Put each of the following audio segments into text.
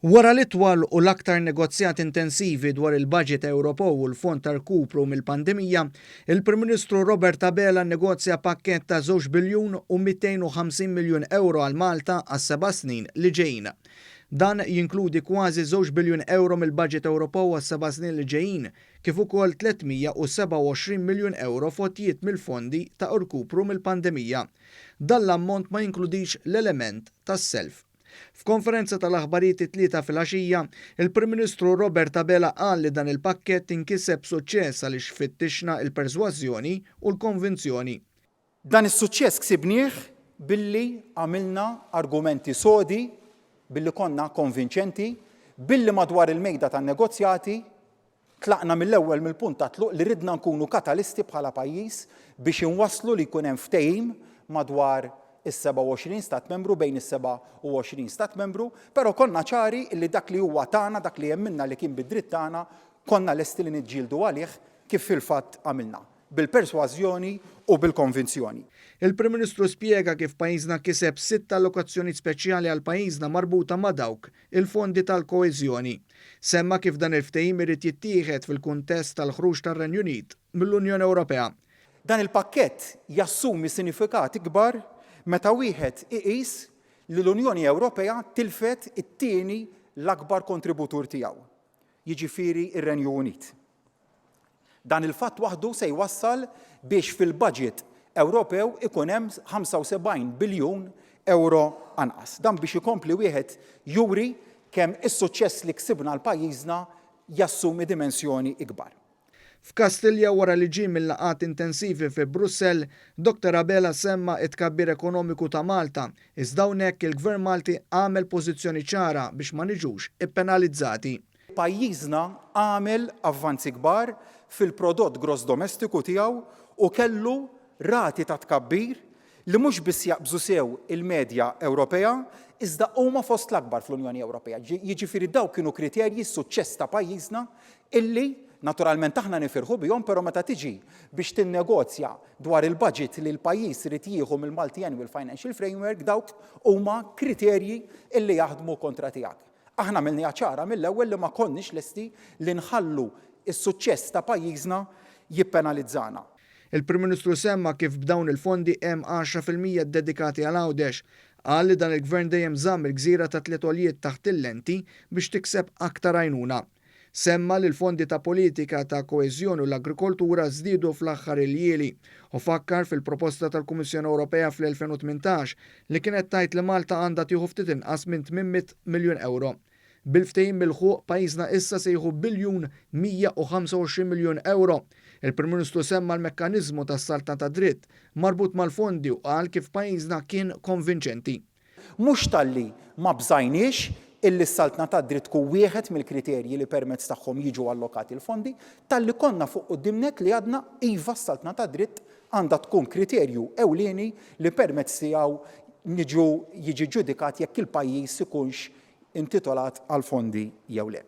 Wara li twal u l-aktar negozjat intensivi dwar il-budget Ewropew u l-Fond ta' rkupru mill-pandemija, il-Prim Ministru Robert Abela negozja pakkett ta' 2 biljun u 250 miljun euro għal Malta għas 7 snin li ġejjin. Dan jinkludi kważi 2 biljun euro mill-budget Ewropew għas 7 snin li ġejjin, kif ukoll 327 miljun euro fotijiet mill-fondi ta' rkupru mill-pandemija. Dan l-ammont ma jinkludix l-element tas-self. F'konferenza tal-aħbarijiet it-tlieta fil-għaxija, il-Prim Ministru Robert Abela qal li dan il-pakkett inkiseb suċċess għaliex fittixna il-persważjoni u l-konvinzjoni. Dan is-suċċess ksibnieh billi għamilna argumenti sodi, billi konna konvinċenti, billi madwar il-mejda tan-negozjati tlaqna mill-ewwel mill-punt ta' tluq li ridna nkunu katalisti bħala pajjiż biex inwasslu li jkun hemm ftehim madwar is-27 stat membru bejn is-27 stat membru, però konna ċari li dak li huwa tagħna, dak li hemm minna li kien bid-dritt tagħna, konna lesti li niġġieldu għalih kif fil-fatt għamilna, bil-persważjoni u bil-konvinzjoni. Il-Prim Ministru spjega kif pajjiżna kiseb 6 allokazzjoni speċjali għal pajjiżna marbuta ma' dawk il-fondi tal-koeżjoni. Semma kif dan il-ftehim irid jittieħed fil-kuntest tal-ħruġ tar-Renju Unit mill-Unjoni Ewropea. Dan il-pakkett jassumi sinifikati kbar meta wieħed iqis li l-Unjoni Ewropea tilfet it-tieni l-akbar kontributur tiegħu, jiġifieri ir-Renju Unit. Dan il-fatt waħdu se jwassal biex fil-budget Ewropew ikun hemm 75 biljun euro anqas. Dan biex ikompli wieħed juri kemm is-suċċess li ksibna l-pajjiżna jassumi dimensjoni ikbar. F'Kastilja wara li ġie mill-laqgħat intensivi fi Brussell, Dr. Abela semma it-tkabbir ekonomiku ta' Malta, iżda hawnhekk il-Gvern Malti għamel pożizzjoni ċara biex ma niġux ippenalizzati. Pajjiżna għamel avvanzi kbar fil-prodott gross domestiku tiegħu u kellu rati ta' tkabbir li mhux biss jaqbżu sew il-medja Ewropea, iżda huma fost l-akbar fl-Unjoni Ewropea. Jiġifieri dawk kienu kriterji s-suċċess ta' pajjiżna illi naturalment aħna nifirħu bihom, però meta tiġi biex tinnegozja dwar il-budget li l-pajjiż irid jieħu mill-Multi Annual Financial Framework, dawk huma kriterji illi jaħdmu kontra tiegħek. Aħna għamilniha ċara mill-ewwel li ma konniex lesti li nħallu s-suċċess ta' pajjiżna jippenalizzana. Il-Prim Ministru semma kif b'dawn il-fondi hemm 10% dedikati għal Għawdex, qal li dan il-Gvern dejjem żamm il-gżira ta' tliet għoljiet taħt il-lenti biex tikseb aktar għajnuna. Semma li l-fondi ta' politika ta' koeżjoni u l-agrikoltura żdiedu fl-aħħar il-jieli u fakkar fil-proposta tal-Kummissjoni Ewropea fl-2018 li kienet tgħid li Malta għandha tieħu ftit inqas minn 800 miljun euro. Bil-ftehim mill-ħuq pajjiżna issa se jieħu biljun 125 miljun euro. Il-Prim Ministru semma l-mekkaniżmu tas-salta ta' dritt marbut mal-fondi u qal kif pajjiżna kien konvinċenti. Mhux talli ma bżajniex illi s-saltna ta' dritt tkun wieħed mill-kriterji li permezz tagħhom jiġu allokati l-fondi, talli konna fuq qudiemnek li għadna iva s-saltna ta' dritt għandha tkun kriterju ewlieni li permezz tiegħu jiġi ġudikat jekk il-pajjiż ikunx intitolat għal fondi jew le.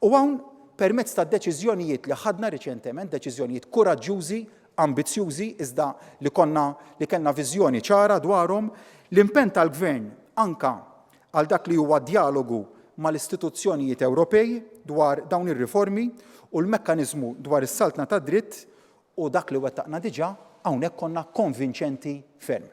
U hawn permezz ta' deċiżjonijiet li ħadna riċentement, deċiżjonijiet kuraġġjużi, ambizzjużi, iżda li kellna viżjoni ċara dwarhom, l-impenn tal-Gvern anka għal dak li huwa dialogu mal-istituzzjonijiet Ewropej dwar dawn ir-riformi u l-mekkaniżmu dwar is-saltna ta' dritt u dak li wettaqna diġà hawnhekk konna konvinċenti ferm.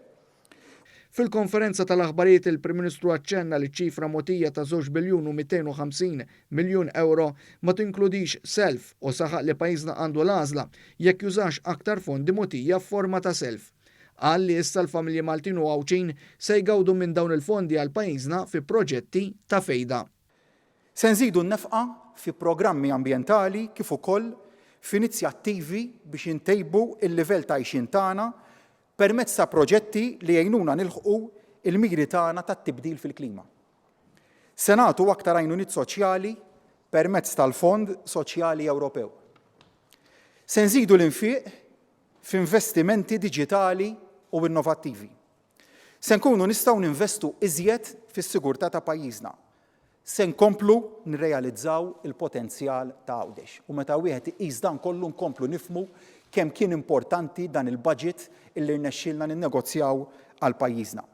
Fil-konferenza tal-aħbarijiet il-Prim Ministru aċċenna li ċifra mogħtija ta' 2 biljun u 250 miljun euro ma tinkludix self u saħaq li pajjiżna għandu l-għażla jekk jużax aktar fondi mogħtija f'forma ta' self. Qal li issa l-familji Maltin u Għawċin se jgawdu minn dawn il-fondi għal pajjiżna fi proġetti ta' fejda. Se nżidu n-nefqa fi programmi ambjentali kif ukoll f'inizjattivi biex intejbu il-livell ta' għajxin tagħna permezz ta' proġetti li jgħinuna nilħqu il-miri tagħna tat-tibdil fil-klima. Se nagħtu aktar għajnuniet soċjali permezz tal-Fond Soċjali Ewropew. Se nżidu l-infiq f'investimenti diġitali u innovattivi. Se nkunu nistgħu ninvestu iżjed fis-sigurtà ta' pajjiżna. Se nkomplu nirrealizzaw il-potenzjal ta' Għawdex. U meta wieħed iqis dan kollu nkomplu nifhmu kemm kien importanti dan il-budget illi rnexxielna ninnegozjaw għal pajjiżna.